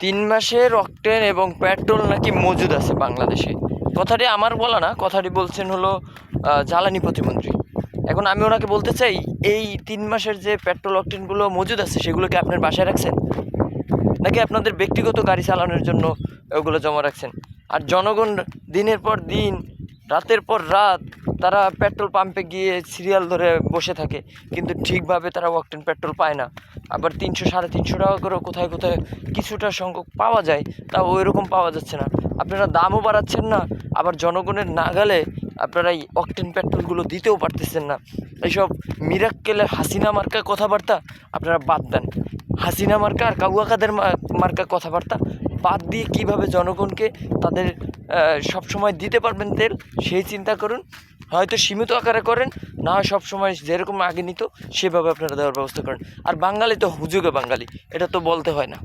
3 মাসের অকটেন এবং পেট্রোল নাকি মজুদ আছে বাংলাদেশে। কথাটি আমার বলা না, কথাটি বলছেন হলো জ্বালানি প্রতিমন্ত্রী। এখন আমি ওনাকে বলতে চাই, এই 3 মাসের যে পেট্রোল অকটেনগুলো মজুদ আছে সেগুলো কি আপনার বাসায় রাখছেন, নাকি আপনাদের ব্যক্তিগত গাড়ি চালানোর জন্য ওগুলো জমা রাখছেন? আর জনগণ দিনের পর দিন, রাতের পর রাত তারা পেট্রোল পাম্পে গিয়ে সিরিয়াল ধরে বসে থাকে, কিন্তু ঠিকভাবে তারা অকটেন পেট্রোল পায় না। আবার 300-350 টাকা করে কোথায় কোথায় কিছুটা সংখ্যক পাওয়া যায়, তাও ওই রকম পাওয়া যাচ্ছে না। আপনারা দামও বাড়াচ্ছেন না, আবার জনগণের নাগালে আপনারা এই অকটেন পেট্রোলগুলো দিতেও পারতেছেন না। এইসব মিরাক্কেলে হাসিনা মার্কা কথাবার্তা আপনারা বাদ দেন। হাসিনা মার্কা আর কাউয়া কাদের মার্কা কথাবার্তা বাদ দিয়ে কীভাবে জনগণকে তাদের সবসময় দিতে পারবেন তেল, সেই চিন্তা করুন। হয়তো সীমিত আকারে করেন, না হয় সবসময় যেরকম আগে নিত সেভাবে আপনারা দেওয়ার ব্যবস্থা করেন। আর বাঙালি তো হুজুগে বাঙালি, এটা তো বলতে হয় না।